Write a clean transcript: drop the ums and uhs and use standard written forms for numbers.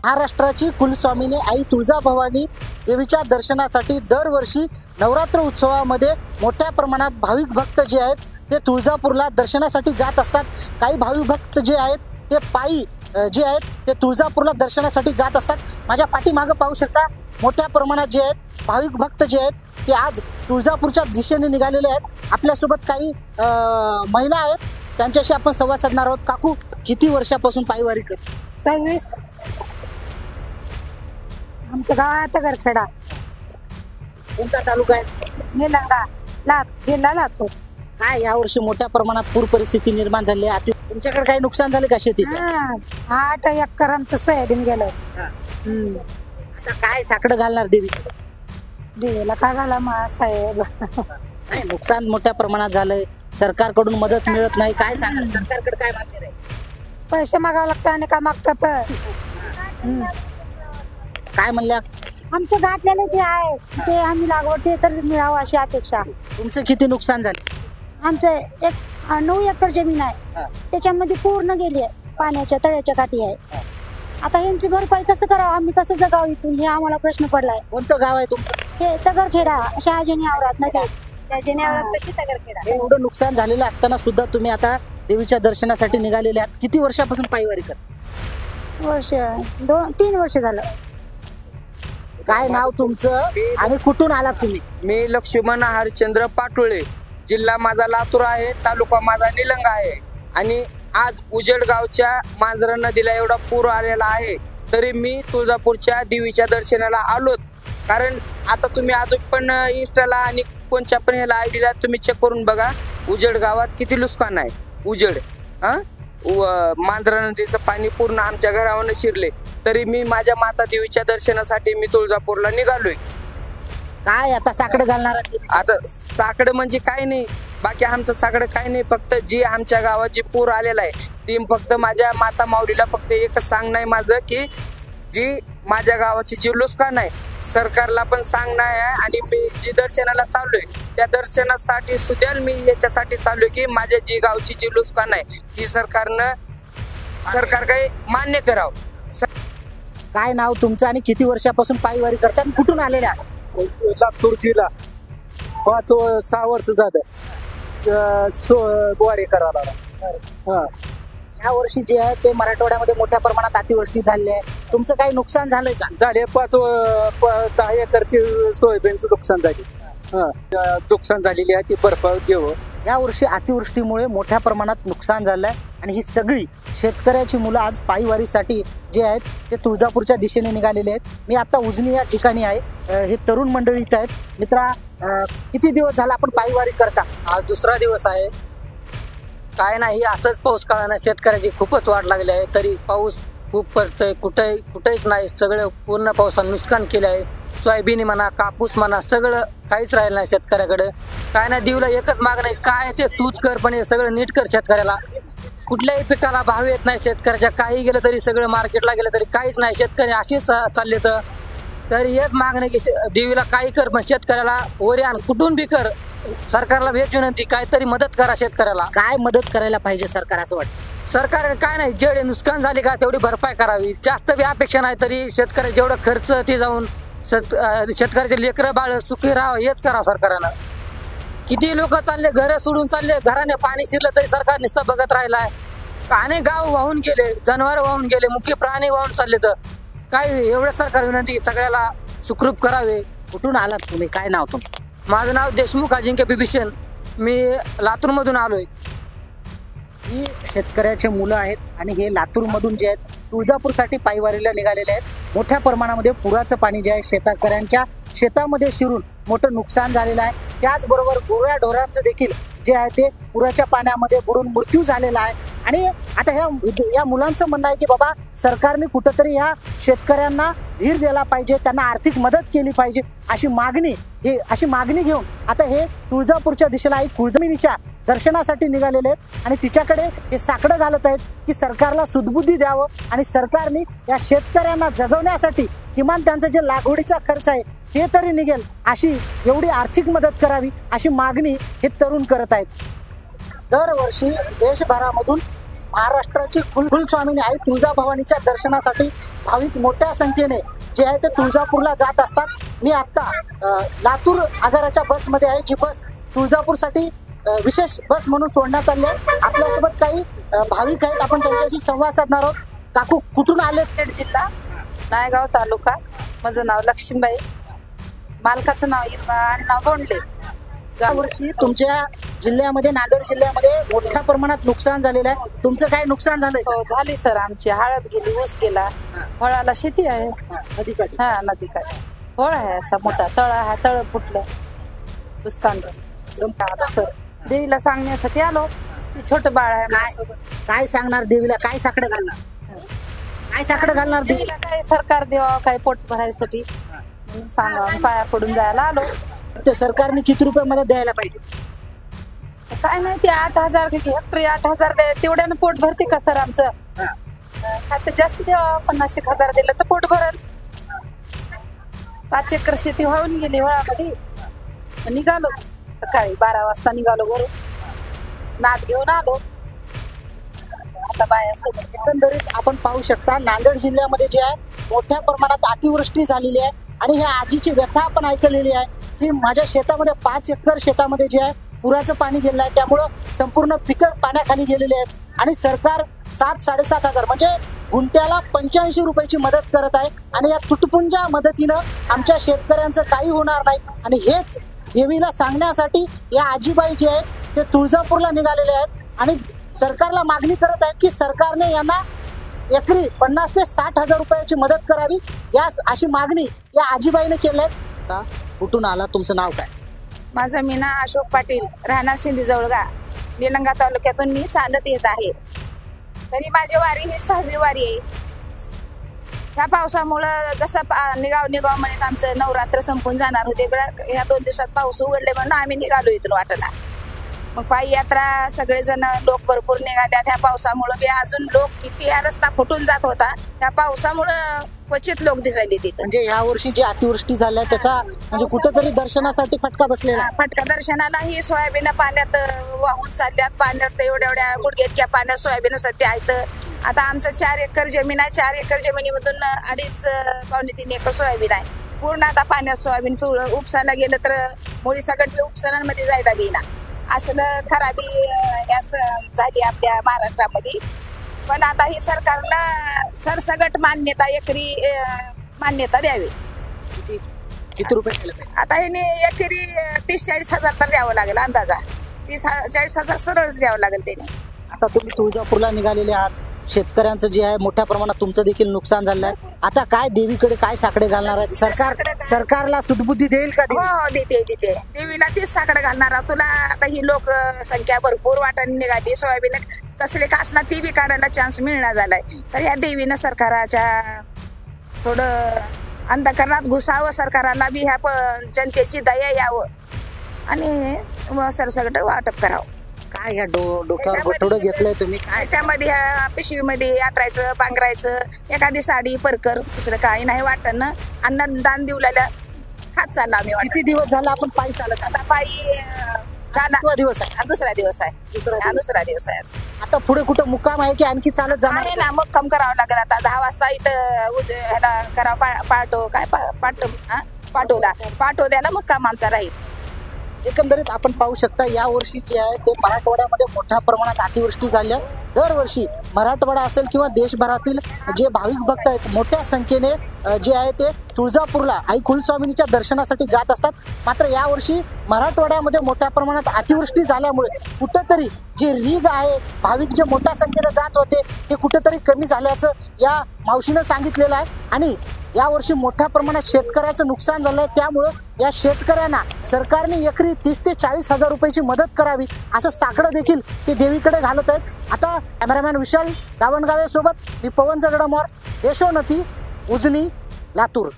महाराष्ट्राची कुलस्वामिनी आई तुळजाभवानी देवीच्या दर्शनासाठी दरवर्षी नवरात्र उत्सवामध्ये मोठ्या प्रमाणात भाविक भक्त जे आहेत ते तुळजापूरला दर्शनासाठी जात असतात। काही भाविक भक्त जे आहेत ते पायी जे आहेत ते तुळजापूरला दर्शनासाठी जात असतात। माझ्या पाठीमागे पाहू शकता मोठ्या प्रमाणात जे आहेत भाविक भक्त जे आहेत ते आज तुळजापूरच्या दिशेने निघालेले आहेत। आपल्यासोबत काही महिला आहेत, त्यांच्याशी आपण संवाद साधणार आहोत। काकू, किती वर्षापासून पायवारी करता? 26। आमचं गाव आहे तगरखेडा, कोणता तालुका आहे? निलंगा, जिल्हा लातूर। काय यावर्षी मोठ्या प्रमाणात पूर परिस्थिती निर्माण झाली आहे, तुमच्याकडे काही नुकसान झाले का शेतीचं? 8 एकर आमचं सोयाबीन गेलं। आता काय साकडं घालणार देवी? देवीला काय घाला साहेब? नाही, नुकसान मोठ्या प्रमाणात झालंय, सरकारकडून मदत मिळत नाही, काय सांगाल? सरकारकडे काय मागणी आहे? पैसे मागावं लागतं आणि काय मागतात? काय म्हणल्या? आमचं गाठलेलं जे आहे ते आम्ही लागवड ते तर मिळावं अशी अपेक्षा। तुमचं किती नुकसान झाले? आमचं 9 एकर जमीन आहे, त्याच्यामध्ये पूर्ण गेली आहे, पाण्याच्या तळ्याच्या काठी आहे। आता यांची भरपाई कसं करावं, आम्ही कसं जगावं इथून, हे आम्हाला प्रश्न पडलाय। कोणतं गाव आहे तुमचं? हे तगरखेडा, शहाजनी आवरात नदी, शहाजनी आवरात कशी तगरखेडा। एवढं नुकसान झालेलं असताना सुद्धा तुम्ही आता देवीच्या दर्शनासाठी निघालेले आहात। किती वर्षापासून पायवारी करता? 3 वर्ष झालं। काय नाव तुमचं आणि कुठून आलात तुम्ही? मी लक्ष्मण हरिश्चंद्र पाटोळे, जिल्हा माझा लातूर आहे, तालुका माझा निलंगा आहे। आणि आज उजडगावच्या मांजरा नदीला एवढा पूर आलेला आहे, तरी मी तुळजापूरच्या देवीच्या दर्शनाला आलोत। कारण आता तुम्ही अजून पण इंस्टाला आणि कोणत्या पण ह्याला आयडीला तुम्ही चेक करून बघा, उजड गावात किती नुकसान आहे। उजड मांजरा नदीचं पाणी पूर्ण आमच्या घरावर शिरले, तरी मी माझ्या माता देवीच्या दर्शनासाठी मी तुळजापूरला निघालोय। काय आता साकडं घालणार? आता साकडं म्हणजे काय नाही, बाकी आमचं साकडं काय नाही, फक्त जी आमच्या गावात जी पूर आलेला आहे ती फक्त माझ्या माता माऊलीला फक्त एकच सांगणं आहे माझं, की जी माझ्या गावाची जी नुकसान आहे सरकारला पण सांगणं आहे। आणि मी जी दर्शनाला चाललोय त्या दर्शनासाठी सुद्धा मी याच्यासाठी चाललोय की माझ्या जी गावची जी नुकसान आहे ती सरकार काही मान्य करावं। काय नाव तुमचं आणि किती वर्षापासून पायवारी करता आणि कुठून आलेल्या? लातूर जिल्हा, 5-6 वर्ष झालं वारी करायला। या वर्षी जे आहे ते मराठवाड्यामध्ये मोठ्या प्रमाणात अतिवृष्टी झाली आहे, तुमचं काही नुकसान झालंय का? झाले 10 एकरची सोयाबीनचं नुकसान झाली, नुकसान झालेली आहे ती भरपाई देऊ। या वर्षी अतिवृष्टीमुळे मोठ्या प्रमाणात नुकसान झालंय आणि ही सगळी शेतकऱ्याची मुलं आज पायवारीसाठी जे आहेत ते तुळजापूरच्या दिशेने निघालेले आहेत। मी आता उजनी या ठिकाणी आहे, हे तरुण मंडळी इथं आहेत। मित्रा, किती दिवस झाला आपण पायवारी करता? आज 2रा दिवस आहे। काय नाही, असंच पाऊस काळानं शेतकऱ्याची खूपच वाट लागली आहे, तरी पाऊस खूप पडतोय, कुठेच नाही, सगळं पूर्ण पावसानं नुकसान केलं आहे। सोयाबीन म्हणा, कापूस म्हणा, सगळं काहीच राहिलं नाही शेतकऱ्याकडे। काय नाही, देवीला एकच मागणं आहे, काय ते तूच कर, पण हे सगळं नीट कर शेतकऱ्याला। कुठल्याही पिकाला भाव येत नाही शेतकऱ्याच्या, काही गेलं तरी सगळं मार्केटला गेलं तरी काहीच नाही, शेतकरी असेच चालले तर हेच मागणं की देवीला काही कर, पण शेतकऱ्याला वरी आण, कुठून बी कर, सरकारला भेट विनंती, काहीतरी मदत करा शेतकऱ्याला। काय मदत करायला पाहिजे सरकार असं वाटतं? सरकार काय नाही, जेवढे नुकसान झाले का तेवढी भरपाई करावी, जास्त बी अपेक्षा नाही, तरी शेतकरी जेवढं खर्च ते जाऊन शेतकऱ्याचे लेकरं बाळ सुखी राहावं हेच करावं सरकारनं। किती लोक चालले, घर सोडून चालले, घराने पाणी शिरलं तरी सरकार नुसतं बघत राहिलाय। अनेक गाव वाहून गेले, जनावर वाहून गेले, मुख्य प्राणी वाहून चालले, तर काय एवढं सरकार विनंती सगळ्याला सुखरूप करावे। कुठून आलात तुम्ही? काय नाव तुमचं? माझं नाव देशमुख अजिंक्य बिभीषण, मी लातूरमधून आलोय। ही शेतकऱ्याचे मुलं आहेत आणि हे लातूरमधून जे आहेत तुळजापूरसाठी पायवारीला निघालेले आहेत। मोठ्या प्रमाणामध्ये पुराचं पाणी जे आहे शेतकऱ्यांच्या शेतामध्ये शिरून मोठं नुकसान झालेलं आहे। त्याचबरोबर गुऱ्या ढोरांचं देखील जे आहे ते पुराच्या पाण्यामध्ये बुडून मृत्यू झालेला आहे। आणि आता या मुलांचं म्हणणं आहे की बाबा सरकारने कुठंतरी ह्या शेतकऱ्यांना धीर दिला पाहिजे, त्यांना आर्थिक मदत केली पाहिजे, अशी मागणी घेऊन आता हे तुळजापूरच्या दिशेला आई कुळजमिनीच्या दर्शनासाठी निघालेले आहेत आणि तिच्याकडे हे साकडं घालत आहेत की सरकारला सुदबुद्धी द्यावं आणि सरकारने या शेतकऱ्यांना जगवण्यासाठी किमान त्यांचं जे लागवडीचा खर्च आहे ते तरी निघेल अशी एवढी आर्थिक मदत करावी अशी मागणी हे तरुण करत आहेत। दरवर्षी देशभरामधून महाराष्ट्राची कुलस्वामिनी आई तुळजाभवानीच्या दर्शनासाठी भाविक मोठ्या संख्येने जे आहे ते तुळजापूरला जात असतात. मी आता लातूर आगाराच्या बसमध्ये आहे, जी बस तुळजापूरसाठी विशेष बस म्हणून सोडण्यात आली आहे. आपल्यासोबत काही भाविक आहेत, आपण त्यांच्याशी संवाद साधणार आहोत. काकू, कुठून आले? नांदेड जिल्हा, नायगाव तालुका. माझं नाव लक्ष्मीबाई, मालकाचं नाव इरबा आणि नाव बोंडले. यावर्षी तुमच्या जिल्ह्यामध्ये, नांदेड जिल्ह्यामध्ये मोठ्या प्रमाणात नुकसान झालेलं आहे. तुमचं काय नुकसान झालंय? हो, झाली सर. आमची हळद गेली, ऊस गेला. फळाला शेती आहे. नदीकाठी. हा, नदीकाठी फळ आहे. असा मोठा तळ आहे, तळ फुटलं दुष्काळाचं. आता सर देवीला सांगण्यासाठी आलो. ती छोटं बाळ आहे माझ्यासोबत. काय सांगणार देवीला? काय साकडं घालणार? काय साकडं घालणार देवीला? देवीला काय सरकार द्यावा, काय पोट भरायसाठी म्हणून सांगा. पाया पडून जायला आलो. ते सरकारने किती रुपये मदत द्यायला पाहिजे? काय नाही, ते 8,000 हेक्टरी 8,000 तेवढ्यानं पोट भरते का सर आमचं? काय तर जास्त द्यावा, 50,000 दिलं तर पोट भरल. 5 एकर शेती वाहून गेली वळामध्ये. निघालो सकाळी 12 वाजता निघालो घरून. नाद घेऊन आलो आता बायासोबत. एकंदरीत आपण पाहू शकता, नांदेड जिल्ह्यामध्ये जे आहे मोठ्या प्रमाणात अतिवृष्टी झालेली आहे आणि ह्या आजीची व्यथा आपण ऐकलेली आहे की माझ्या शेतामध्ये 5 एकर शेतामध्ये जे आहे पुराचं पाणी गेलं आहे, त्यामुळं संपूर्ण पिकं पाण्याखाली गेलेली आहेत आणि सरकार 7,000-7,500 म्हणजे गुंठ्याला 85 रुपयाची मदत करत आहे. आणि या तुटपुंजा मदतीनं आमच्या शेतकऱ्यांचं काही होणार नाही. आणि हेच देवीला सांगण्यासाठी या आजीबाई जे आहेत ते तुळजापूरला निघालेले आहेत आणि सरकारला मागणी करत आहेत की सरकारने यांना एकरी 50,000 ते 60,000 रुपयाची मदत करावी. यास अशी मागणी या आजीबाईने केली आहे. कुठून आला? तुमचं नाव काय? माझं मीना अशोक पाटील, राहणार शिंदे जवळगा, निलंगा तालुक्यातून मी चालत येत आहे. तरी माझी वारी ही 6वी वारी आहे. ह्या पावसामुळं जसं निघाव म्हणत आमचं नवरात्र संपून जाणार होते, ह्या 2 दिवसात पाऊस उघडले म्हणून आम्ही निघालो इथून वाटेला. मग पायी यात्रा सगळेजण लोक भरपूर निघाल्या. त्या पावसामुळं बी अजून लोक किती, हा रस्ता फुटून जात होता. त्या पावसामुळं क्वचित लोक दिसायले तिथं. म्हणजे या वर्षी जी अतिवृष्टी झाली आहे त्याचा म्हणजे कुठेतरी दर्शनासाठी फटका बसलेला. फटका दर्शनाला ही सोयाबीन पाण्यात वाहून चालल्यात. पाण्यात एवढ्या गुडघ्या इतक्या पाण्यात सोयाबीन सध्या आहेत. आता आमचं 4 एकर जमीन आहे. 4 एकर जमिनीमधून 2.5-3 एकर सोयाबीन आहे. पूर्ण आता पाण्यात सोयाबीन पिवळं उपसायला गेलं तर मुळी सगळं उपसनांमध्ये जायला बी ना. असलं खराबी झाली आपल्या महाराष्ट्रामध्ये. पण आता ही सरकारला सरसगट मान्यता, एकरी मान्यता द्यावी. किती रुपये केलं पाहिजे? आता हे एकरी 30-40 तर द्यावं लागेल अंदाजा. 30-40 सरळच द्यावं लागेल त्याने. आता तुम्ही तुळजापूरला निघालेले आहात, शेतकऱ्यांचं जे आहे मोठ्या प्रमाणात तुमचं देखील नुकसान झालं आहे. आता काय देवीकडे काय साकडे घालणार आहेत? सरकारला सुदबुद्धी देईल का? हो, देते देवीला 30 साकडं घालणार. तुला आता ही लोक संख्या भरपूर वाटाने निघाली. सोयाबीन कसले कासना ती बी काढायला चान्स मिळणार झालाय. तर ह्या देवीनं सरकाराच्या थोडं अंधकरणात घुसावं, सरकाराला बी ह्या जनतेची दया यावं आणि सरसगट वाटप करावं. काय ह्या डोक्यावर गोठवडं घेतलंय तुम्ही? काय त्याच्यामध्ये ह्या पिशवीमध्ये यात्रायचं, पांघरायचं, एखादी साडी, परकर, दुसरं काही नाही वाटत ना. अन्नदान देऊला खात चालला आम्ही. किती दिवस झाला आपण पायी चालत? आता पायी झाला दिवस आहे. दुसरा दिवस आहे. आता पुढे कुठं मुक्काम आहे की आणखी चालत जाणार? आहे ना, मुक्काम करावं लागेल. आता 10 वाजता इथं ह्याला करावं पाटोद्याला मुक्काम आमचा राहील. एकंदरीत आपण पाहू शकता या वर्षी जे आहे ते मराठवाड्यामध्ये मोठ्या प्रमाणात अतिवृष्टी झाली आहे. दरवर्षी मराठवाडा असेल किंवा देशभरातील जे भाविक भक्त आहेत मोठ्या संख्येने जे आहे ते तुळजापूरला आई कुलस्वामिनीच्या दर्शनासाठी जात असतात. मात्र यावर्षी मराठवाड्यामध्ये मोठ्या प्रमाणात अतिवृष्टी झाल्यामुळे कुठंतरी जे रीग आहे, भाविक जे मोठ्या संख्येने जात होते ते कुठेतरी कमी झाल्याचं या मावशीनं सांगितलेलं आहे. आणि यावर्षी मोठ्या प्रमाणात शेतकऱ्याचं नुकसान झालं आहे. त्यामुळं या शेतकऱ्यांना सरकारने एकरी 30,000 ते 40,000 रुपयाची मदत करावी असं साकडं देखील ते देवीकडे घालत आहेत. आता कॅमेरामॅन विशाल दावणगावे सोबत मी पवन जगडमोर, यशोनती, उजनी, लातूर.